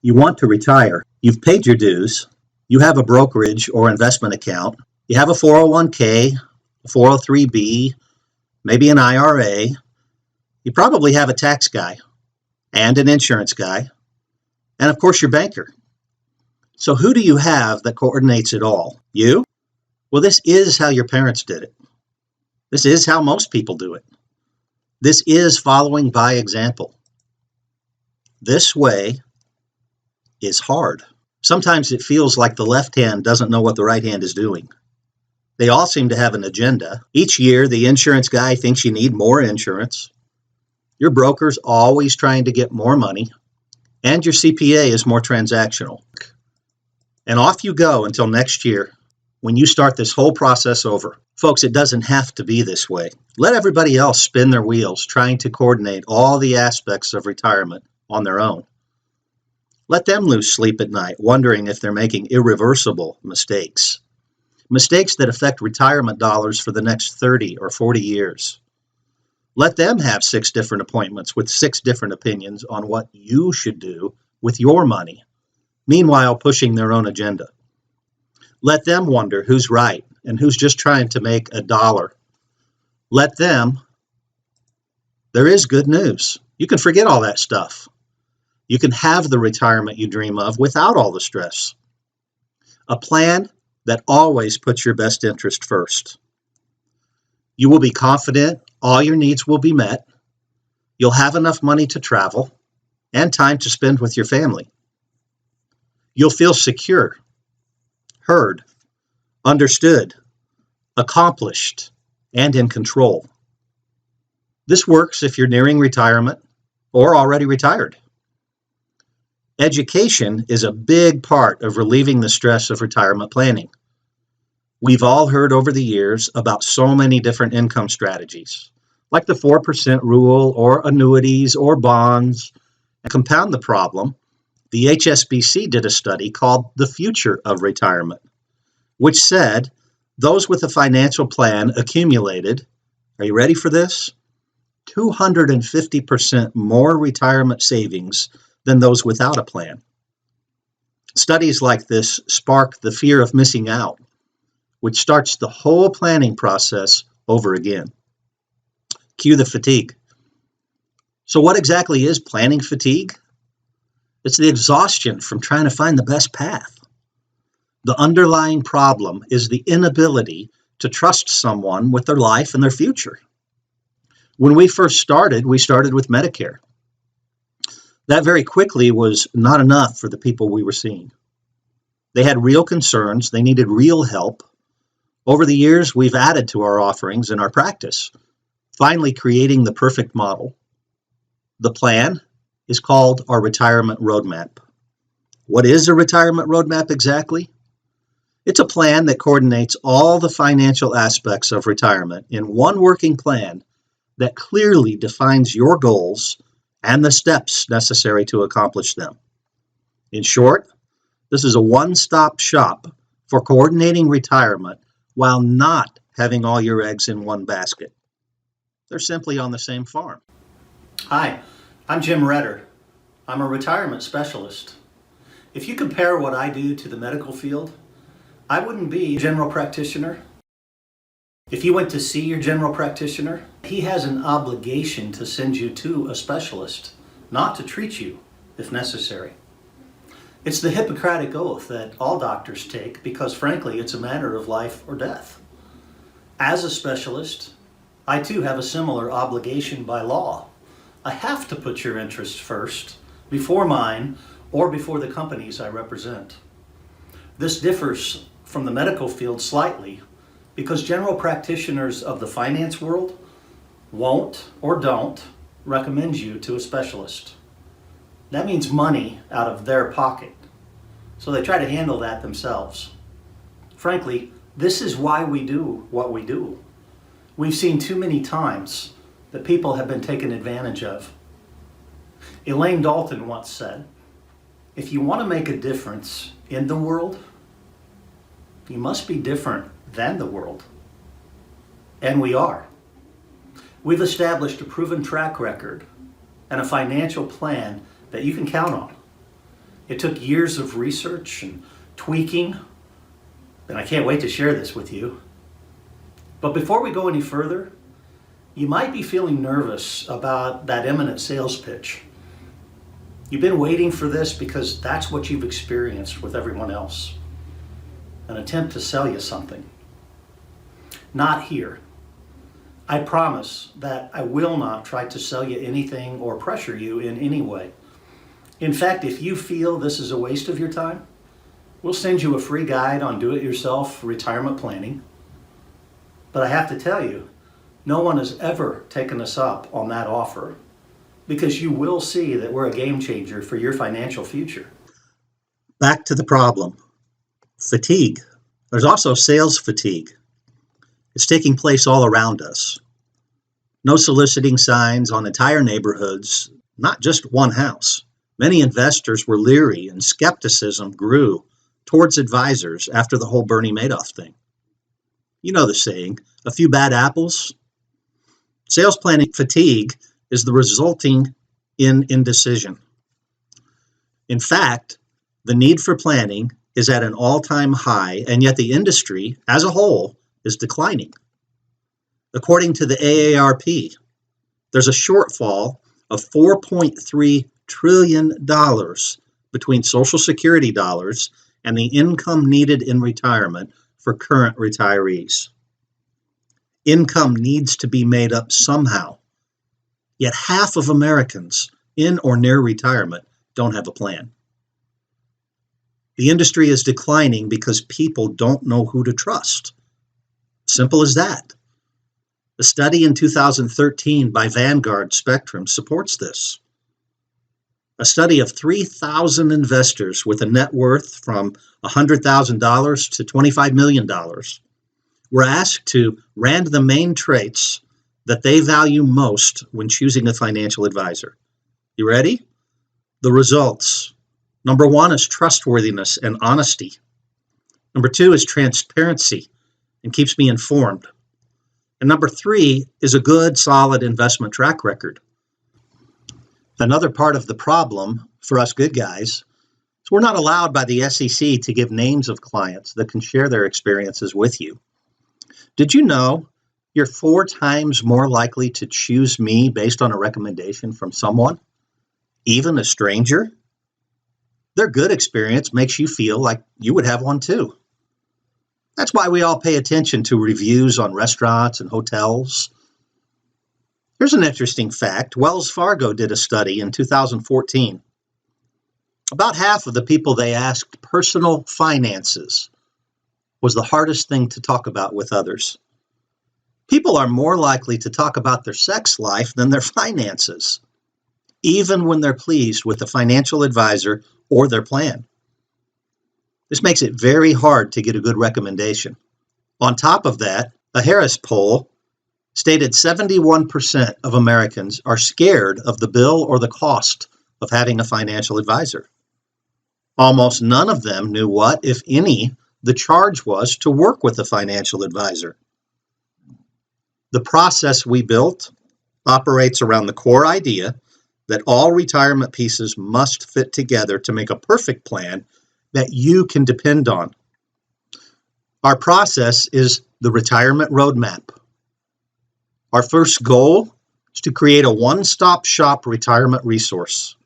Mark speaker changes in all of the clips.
Speaker 1: You want to retire. You've paid your dues. You have a brokerage or investment account. You have a 401k, a 403b, maybe an IRA. You probably have a tax guy and an insurance guy, and of course your banker. So who do you have that coordinates it all? You? Well, this is how your parents did it. This is how most people do it. This is following by example. This way is hard. Sometimes it feels like the left hand doesn't know what the right hand is doing. They all seem to have an agenda. Each year, the insurance guy thinks you need more insurance. Your broker's always trying to get more money. And your CPA is more transactional. And off you go until next year when you start this whole process over. Folks, it doesn't have to be this way. Let everybody else spin their wheels trying to coordinate all the aspects of retirement on their own. Let them lose sleep at night, wondering if they're making irreversible mistakes. Mistakes that affect retirement dollars for the next 30 or 40 years. Let them have 6 different appointments with 6 different opinions on what you should do with your money, meanwhile pushing their own agenda. Let them wonder who's right and who's just trying to make a dollar. Let them. There is good news. You can forget all that stuff. You can have the retirement you dream of without all the stress. A plan that always puts your best interest first. You will be confident all your needs will be met. You'll have enough money to travel and time to spend with your family. You'll feel secure, heard, understood, accomplished, and in control. This works if you're nearing retirement or already retired. Education is a big part of relieving the stress of retirement planning. We've all heard over the years about so many different income strategies, like the 4% rule or annuities or bonds. And compound the problem, the HSBC did a study called The Future of Retirement, which said those with a financial plan accumulated, are you ready for this? 250% more retirement savings than those without a plan. Studies like this spark the fear of missing out, which starts the whole planning process over again. Cue the fatigue. So what exactly is planning fatigue? It's the exhaustion from trying to find the best path. The underlying problem is the inability to trust someone with their life and their future. When we first started, we started with Medicare. That very quickly was not enough for the people we were seeing. They had real concerns. They needed real help. Over the years, we've added to our offerings and our practice, finally creating the perfect model. The plan is called our retirement roadmap. What is a retirement roadmap exactly? It's a plan that coordinates all the financial aspects of retirement in one working plan that clearly defines your goals and the steps necessary to accomplish them. In short, this is a one-stop shop for coordinating retirement while not having all your eggs in one basket. They're simply on the same farm.
Speaker 2: Hi, I'm Jim Redder. I'm a retirement specialist. If you compare what I do to the medical field, I wouldn't be a general practitioner. If you went to see your general practitioner, he has an obligation to send you to a specialist, not to treat you if necessary. It's the Hippocratic Oath that all doctors take because, frankly, it's a matter of life or death. As a specialist, I too have a similar obligation by law. I have to put your interests first, before mine or before the companies I represent. This differs from the medical field slightly because general practitioners of the finance world won't or don't recommend you to a specialist. That means money out of their pocket. So they try to handle that themselves. Frankly, this is why we do what we do. We've seen too many times that people have been taken advantage of. Elaine Dalton once said, if you want to make a difference in the world, you must be different than the world. And we are. We've established a proven track record and a financial plan that you can count on. It took years of research and tweaking, and I can't wait to share this with you. But before we go any further, you might be feeling nervous about that imminent sales pitch. You've been waiting for this because that's what you've experienced with everyone else. An attempt to sell you something. Not here. I promise that I will not try to sell you anything or pressure you in any way. In fact, if you feel this is a waste of your time, we'll send you a free guide on do-it-yourself retirement planning. But I have to tell you, no one has ever taken us up on that offer, because you will see that we're a game changer for your financial future.
Speaker 1: Back to the problem. Fatigue. There's also sales fatigue. It's taking place all around us. No soliciting signs on entire neighborhoods, not just one house. Many investors were leery and skepticism grew towards advisors after the whole Bernie Madoff thing. You know the saying, a few bad apples. Sales planning fatigue is the resulting in indecision. In fact, the need for planning is at an all-time high, and yet the industry as a whole is declining. According to the AARP, there's a shortfall of $4.3 trillion between Social Security dollars and the income needed in retirement for current retirees. Income needs to be made up somehow, yet half of Americans in or near retirement don't have a plan. The industry is declining because people don't know who to trust. Simple as that. A study in 2013 by Vanguard Spectrum supports this. A study of 3,000 investors with a net worth from $100,000 to $25 million were asked to rank the main traits that they value most when choosing a financial advisor. You ready? The results. Number 1 is trustworthiness and honesty. Number 2 is transparency and keeps me informed. And number 3 is a good, solid investment track record. Another part of the problem for us good guys is we're not allowed by the SEC to give names of clients that can share their experiences with you. Did you know you're 4 times more likely to choose me based on a recommendation from someone, even a stranger? Their good experience makes you feel like you would have one too. That's why we all pay attention to reviews on restaurants and hotels. Here's an interesting fact. Wells Fargo did a study in 2014. About half of the people they asked personal finances was the hardest thing to talk about with others. People are more likely to talk about their sex life than their finances, even when they're pleased with the financial advisor or their plan. This makes it very hard to get a good recommendation. On top of that, a Harris poll stated 71% of Americans are scared of the bill or the cost of having a financial advisor. Almost none of them knew what, if any, the charge was to work with a financial advisor. The process we built operates around the core idea that all retirement pieces must fit together to make a perfect plan that you can depend on. Our process is the retirement roadmap. Our first goal is to create a one-stop shop retirement resource.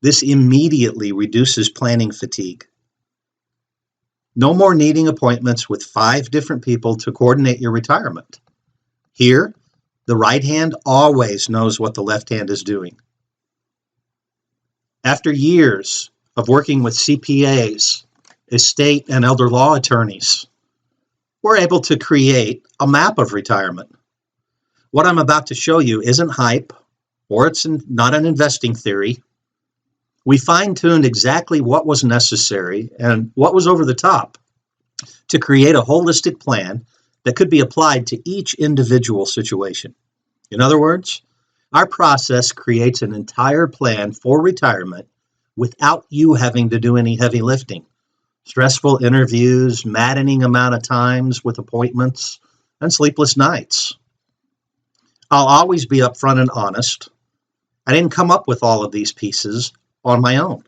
Speaker 1: This immediately reduces planning fatigue. No more needing appointments with 5 different people to coordinate your retirement. Here, the right hand always knows what the left hand is doing. After years of working with CPAs, estate and elder law attorneys, we're able to create a map of retirement. What I'm about to show you isn't hype, or it's not an investing theory. We fine-tuned exactly what was necessary and what was over the top to create a holistic plan that could be applied to each individual situation. In other words, our process creates an entire plan for retirement without you having to do any heavy lifting. Stressful interviews, maddening amount of times with appointments, and sleepless nights. I'll always be upfront and honest. I didn't come up with all of these pieces on my own.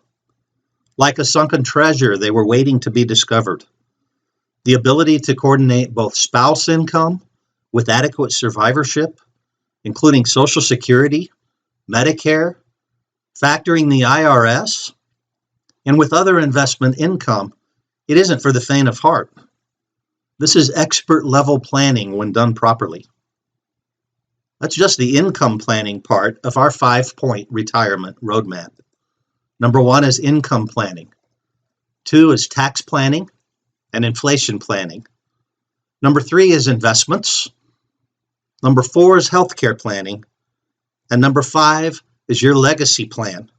Speaker 1: Like a sunken treasure, they were waiting to be discovered. The ability to coordinate both spouse income with adequate survivorship, including Social Security, Medicare, factoring the IRS, and with other investment income, it isn't for the faint of heart. This is expert level planning when done properly. That's just the income planning part of our 5-point retirement roadmap. Number 1 is income planning. 2 is tax planning and inflation planning. Number 3 is investments. Number 4 is healthcare planning. And number 5 is your legacy plan.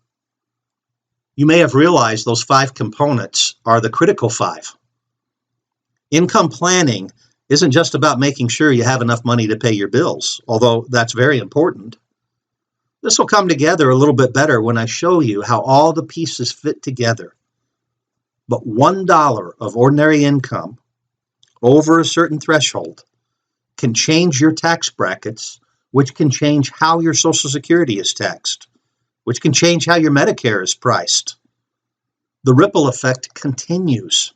Speaker 1: You may have realized those 5 components are the critical 5. Income planning isn't just about making sure you have enough money to pay your bills, although that's very important. This will come together a little bit better when I show you how all the pieces fit together. But $1 of ordinary income over a certain threshold can change your tax brackets, which can change how your Social Security is taxed, which can change how your Medicare is priced. The ripple effect continues.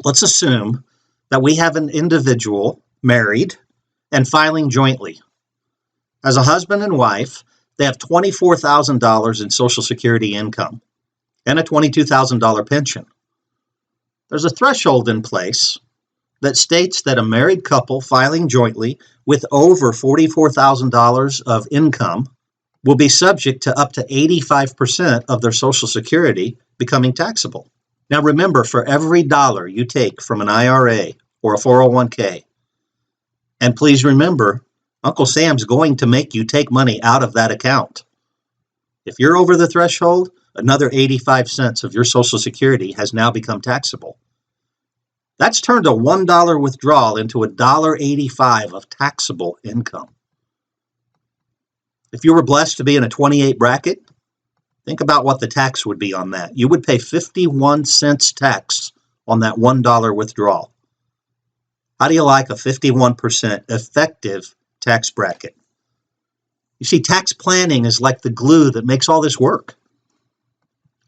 Speaker 1: Let's assume that we have an individual married and filing jointly. As a husband and wife, they have $24,000 in Social Security income and a $22,000 pension. There's a threshold in place that states that a married couple filing jointly with over $44,000 of income will be subject to up to 85% of their Social Security becoming taxable. Now remember, for every dollar you take from an IRA or a 401k, and please remember, Uncle Sam's going to make you take money out of that account. If you're over the threshold, another 85 cents of your Social Security has now become taxable. That's turned a $1 withdrawal into $1.85 of taxable income. If you were blessed to be in a 28 bracket, think about what the tax would be on that. You would pay 51 cents tax on that $1 withdrawal. How do you like a 51% effective tax bracket? You see, tax planning is like the glue that makes all this work.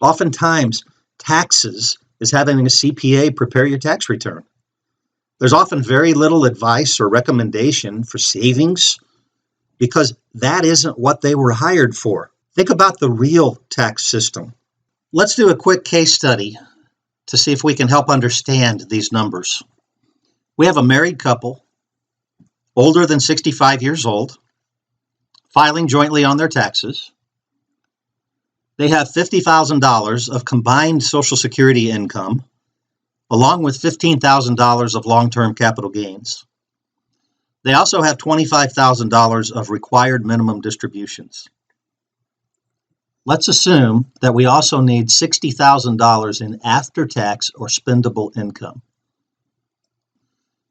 Speaker 1: Oftentimes, taxes is having a CPA prepare your tax return. There's often very little advice or recommendation for savings because that isn't what they were hired for. Think about the real tax system. Let's do a quick case study to see if we can help understand these numbers. We have a married couple, older than 65 years old, filing jointly on their taxes. They have $50,000 of combined Social Security income, along with $15,000 of long-term capital gains. They also have $25,000 of required minimum distributions. Let's assume that we also need $60,000 in after-tax or spendable income.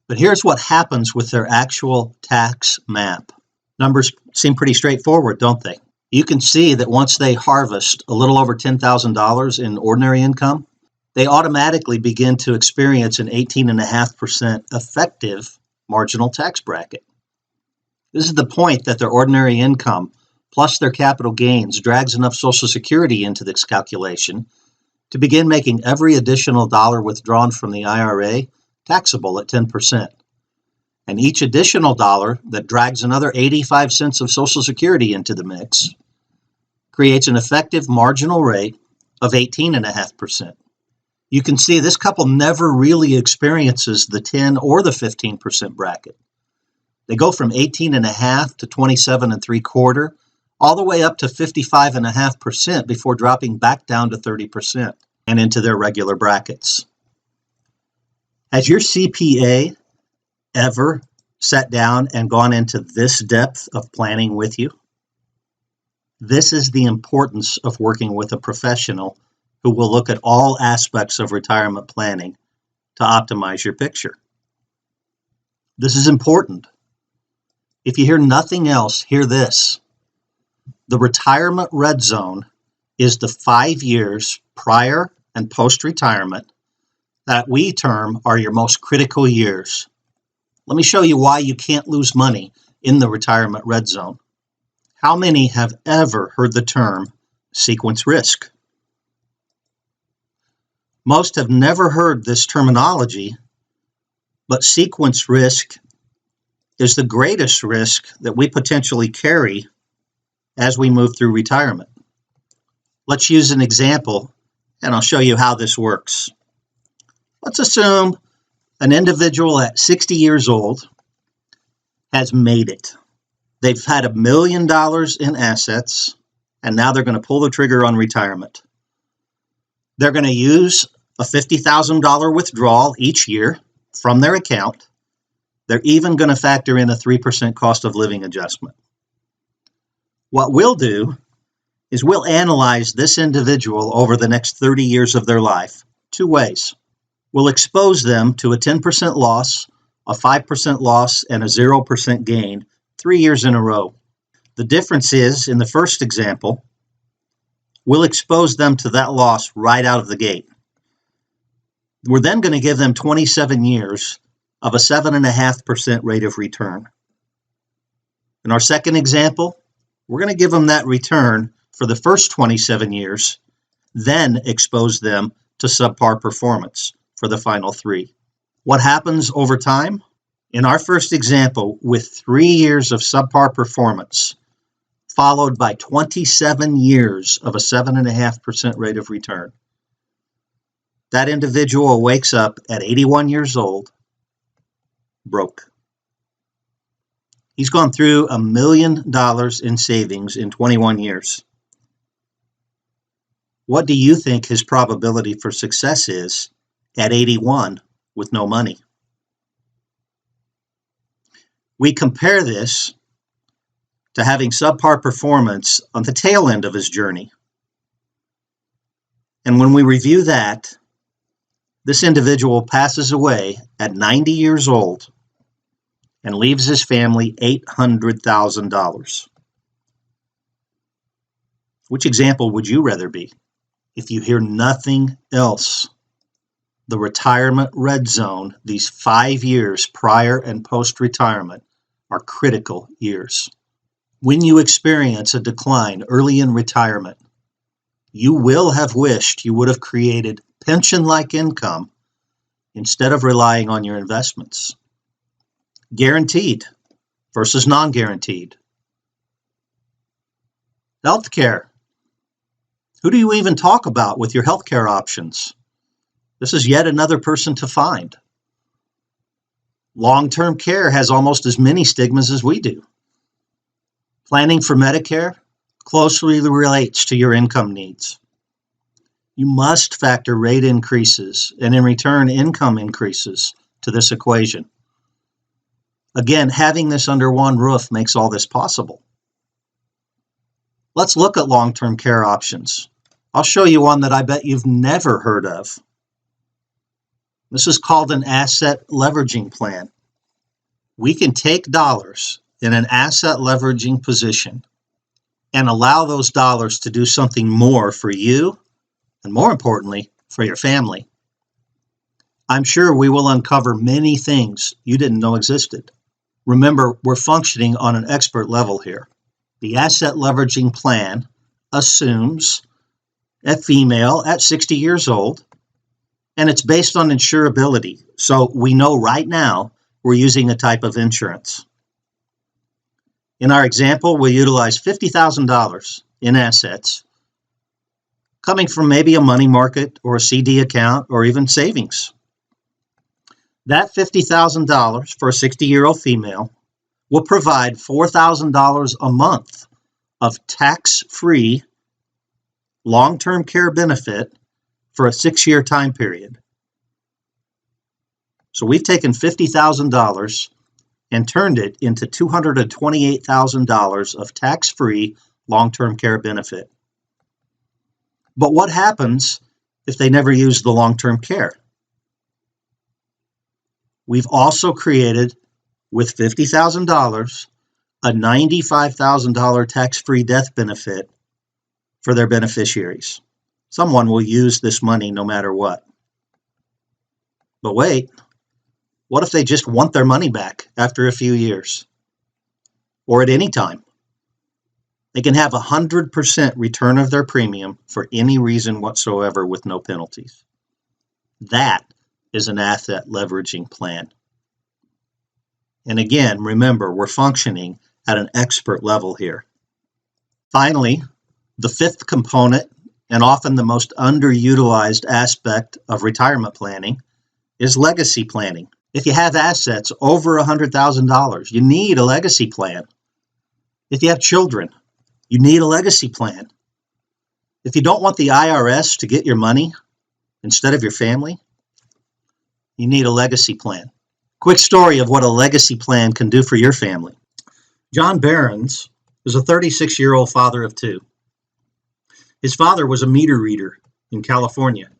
Speaker 1: But here's what happens with their actual tax map. Numbers seem pretty straightforward, don't they? You can see that once they harvest a little over $10,000 in ordinary income, they automatically begin to experience an 18.5% effective marginal tax bracket. This is the point that their ordinary income plus their capital gains drags enough Social Security into this calculation to begin making every additional dollar withdrawn from the IRA taxable at 10%. And each additional dollar that drags another 85 cents of Social Security into the mix creates an effective marginal rate of 18.5%. You can see this couple never really experiences the 10 or the 15% bracket. They go from 18.5 to 27.75, all the way up to 55.5% before dropping back down to 30% and into their regular brackets. Has your CPA ever sat down and gone into this depth of planning with you? This is the importance of working with a professional who will look at all aspects of retirement planning to optimize your picture. This is important. If you hear nothing else, hear this. The retirement red zone is the 5 years prior and post-retirement that we term are your most critical years. Let me show you why you can't lose money in the retirement red zone. How many have ever heard the term sequence risk? Most have never heard this terminology, but sequence risk is the greatest risk that we potentially carry as we move through retirement. Let's use an example, and I'll show you how this works. Let's assume an individual at 60 years old has made it. They've had $1 million in assets, and now they're going to pull the trigger on retirement. They're going to use a $50,000 withdrawal each year from their account. They're even going to factor in a 3% cost of living adjustment. What we'll do is we'll analyze this individual over the next 30 years of their life two ways. We'll expose them to a 10% loss, a 5% loss, and a 0% gain 3 years in a row. The difference is, in the first example, we'll expose them to that loss right out of the gate. We're then going to give them 27 years of a 7.5% rate of return. In our second example, we're going to give them that return for the first 27 years, then expose them to subpar performance for the final 3. What happens over time? In our first example, with 3 years of subpar performance, followed by 27 years of a 7.5% rate of return, that individual wakes up at 81 years old, broke. He's gone through $1 million in savings in 21 years. What do you think his probability for success is at 81 with no money? We compare this to having subpar performance on the tail end of his journey. And when we review that, this individual passes away at 90 years old and leaves his family $800,000. Which example would you rather be? If you hear nothing else, the retirement red zone, these 5 years prior and post-retirement, are critical years. When you experience a decline early in retirement, you will have wished you would have created pension-like income instead of relying on your investments. Guaranteed versus non-guaranteed. Healthcare. Who do you even talk about with your healthcare options? This is yet another person to find. Long-term care has almost as many stigmas as we do. Planning for Medicare closely relates to your income needs. You must factor rate increases and in return income increases to this equation. Again, having this under one roof makes all this possible. Let's look at long-term care options. I'll show you one that I bet you've never heard of. This is called an asset leveraging plan. We can take dollars in an asset leveraging position and allow those dollars to do something more for you and, more importantly, for your family. I'm sure we will uncover many things you didn't know existed. Remember, we're functioning on an expert level here. The asset leveraging plan assumes a female at 60 years old, and it's based on insurability. So we know right now we're using a type of insurance. In our example, we'll utilize $50,000 in assets coming from maybe a money market or a CD account or even savings. That $50,000 for a 60-year-old female will provide $4,000 a month of tax-free long-term care benefit for a 6-year time period. So we've taken $50,000 and turned it into $228,000 of tax-free long-term care benefit. But what happens if they never use the long-term care? We've also created, with $50,000, a $95,000 tax-free death benefit for their beneficiaries. Someone will use this money no matter what. But wait, what if they just want their money back after a few years? Or at any time? They can have 100% return of their premium for any reason whatsoever with no penalties. That is an asset leveraging plan. And again, remember, we're functioning at an expert level here. Finally, the fifth component, and often the most underutilized aspect of retirement planning, is legacy planning. If you have assets over $100,000, you need a legacy plan. If you have children, you need a legacy plan. If you don't want the IRS to get your money instead of your family, you need a legacy plan. Quick story of what a legacy plan can do for your family. John Behrens is a 36-year-old father of two. His father was a meter reader in California.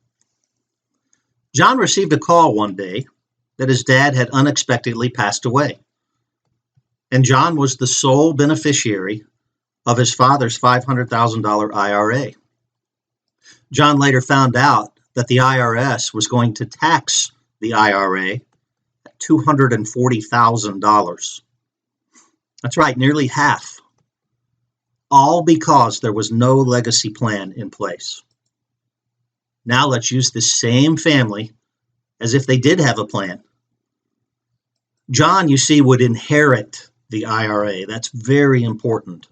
Speaker 1: John received a call one day that his dad had unexpectedly passed away, and John was the sole beneficiary of his father's $500,000 IRA. John later found out that the IRS was going to tax the IRA at $240,000. That's right, nearly half. All because there was no legacy plan in place. Now let's use the same family as if they did have a plan. John, you see, would inherit the IRA. That's very important.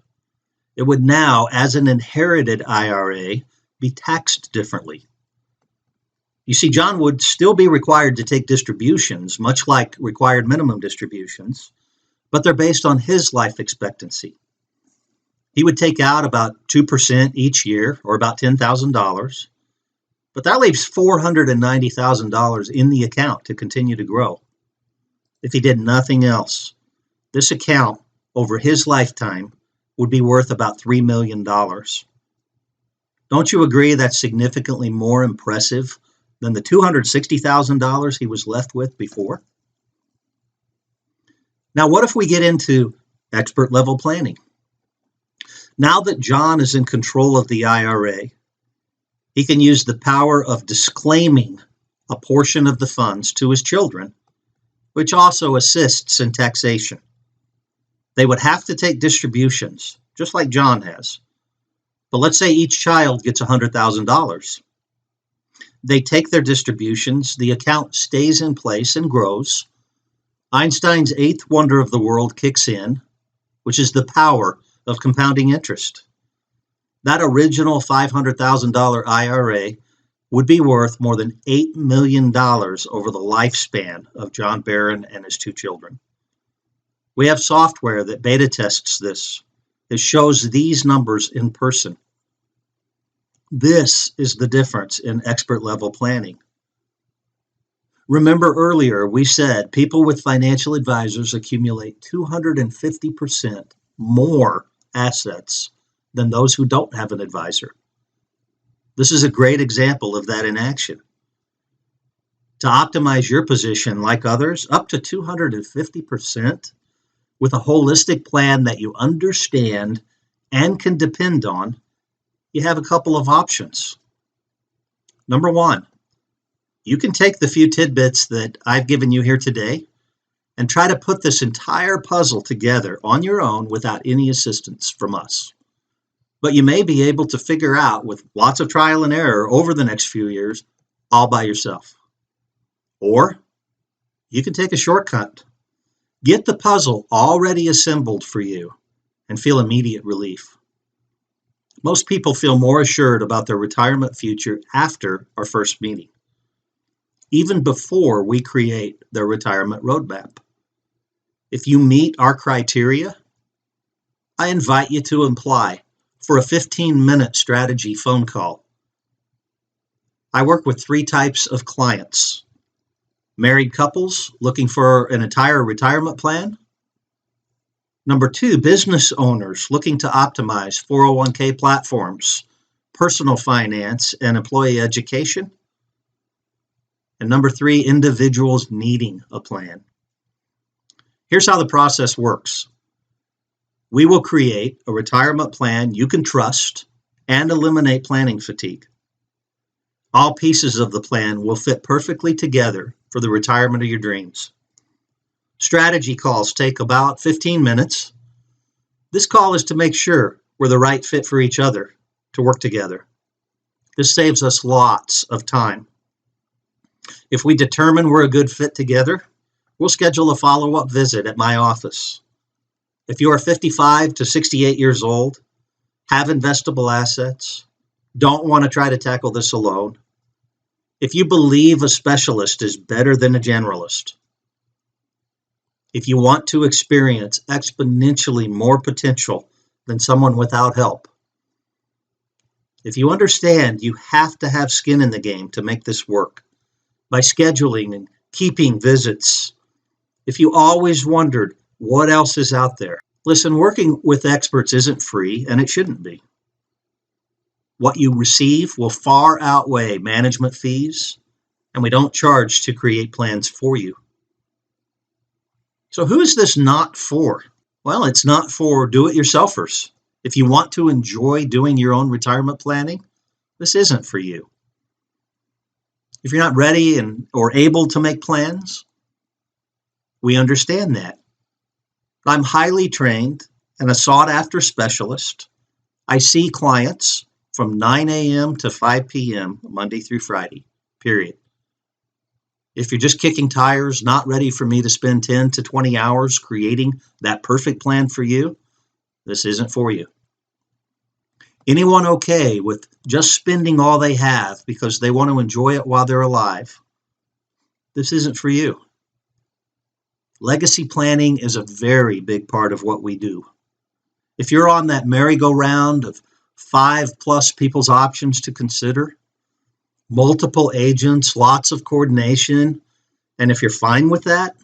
Speaker 1: It would now, as an inherited IRA, be taxed differently. You see, John would still be required to take distributions, much like required minimum distributions, but they're based on his life expectancy. He would take out about 2% each year, or about $10,000, but that leaves $490,000 in the account to continue to grow. If he did nothing else, this account over his lifetime would be worth about $3 million. Don't you agree that's significantly more impressive than the $260,000 he was left with before? Now, what if we get into expert level planning? Now that John is in control of the IRA, he can use the power of disclaiming a portion of the funds to his children, which also assists in taxation. They would have to take distributions, just like John has. But let's say each child gets $100,000. They take their distributions, the account stays in place and grows. Einstein's eighth wonder of the world kicks in, which is the power of compounding interest. That original $500,000 IRA would be worth more than $8 million over the lifespan of John Barron and his two children. We have software that beta tests this. It shows these numbers in person. This is the difference in expert level planning. Remember earlier, we said people with financial advisors accumulate 250% more assets than those who don't have an advisor. This is a great example of that in action. To optimize your position like others, up to 250% with a holistic plan that you understand and can depend on, you have a couple of options. Number one, you can take the few tidbits that I've given you here today and try to put this entire puzzle together on your own without any assistance from us. But you may be able to figure out with lots of trial and error over the next few years all by yourself. Or you can take a shortcut. Get the puzzle already assembled for you and feel immediate relief. Most people feel more assured about their retirement future after our first meeting, even before we create their retirement roadmap. If you meet our criteria, I invite you to apply for a 15-minute strategy phone call. I work with three types of clients: married couples looking for an entire retirement plan. Number two, business owners looking to optimize 401k platforms, personal finance, and employee education. And number three, individuals needing a plan. Here's how the process works. We will create a retirement plan you can trust and eliminate planning fatigue. All pieces of the plan will fit perfectly together for the retirement of your dreams. Strategy calls take about 15 minutes. This call is to make sure we're the right fit for each other to work together. This saves us lots of time. If we determine we're a good fit together, we'll schedule a follow-up visit at my office. If you are 55 to 68 years old, have investable assets, don't want to try to tackle this alone, if you believe a specialist is better than a generalist, if you want to experience exponentially more potential than someone without help, if you understand you have to have skin in the game to make this work, by scheduling and keeping visits, if you always wondered what else is out there, listen, working with experts isn't free, and it shouldn't be. What you receive will far outweigh management fees, and we don't charge to create plans for you. So who is this not for? Well, it's not for do-it-yourselfers. If you want to enjoy doing your own retirement planning, this isn't for you. If you're not ready or able to make plans, we understand that. I'm highly trained and a sought-after specialist. I see clients from 9 a.m. to 5 p.m. Monday through Friday, period. If you're just kicking tires, not ready for me to spend 10 to 20 hours creating that perfect plan for you, this isn't for you. Anyone okay with just spending all they have because they want to enjoy it while they're alive, this isn't for you. Legacy planning is a very big part of what we do. If you're on that merry-go-round of 5+ people's options to consider, multiple agents, lots of coordination, and if you're fine with that,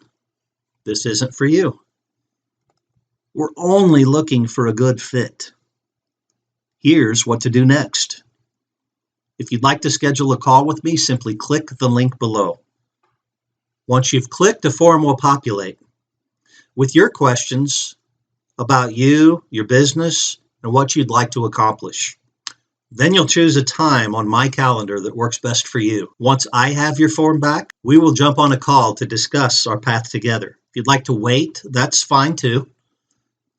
Speaker 1: this isn't for you. We're only looking for a good fit. Here's what to do next. If you'd like to schedule a call with me, simply click the link below. Once you've clicked, a form will populate with your questions about you, your business, and what you'd like to accomplish. Then you'll choose a time on my calendar that works best for you. Once I have your form back, we will jump on a call to discuss our path together. If you'd like to wait, that's fine too.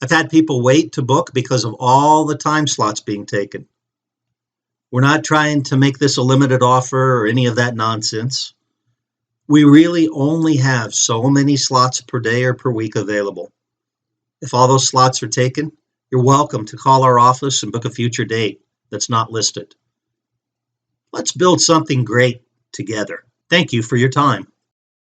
Speaker 1: I've had people wait to book because of all the time slots being taken. We're not trying to make this a limited offer or any of that nonsense. We really only have so many slots per day or per week available. If all those slots are taken, you're welcome to call our office and book a future date that's not listed. Let's build something great together. Thank you for your time.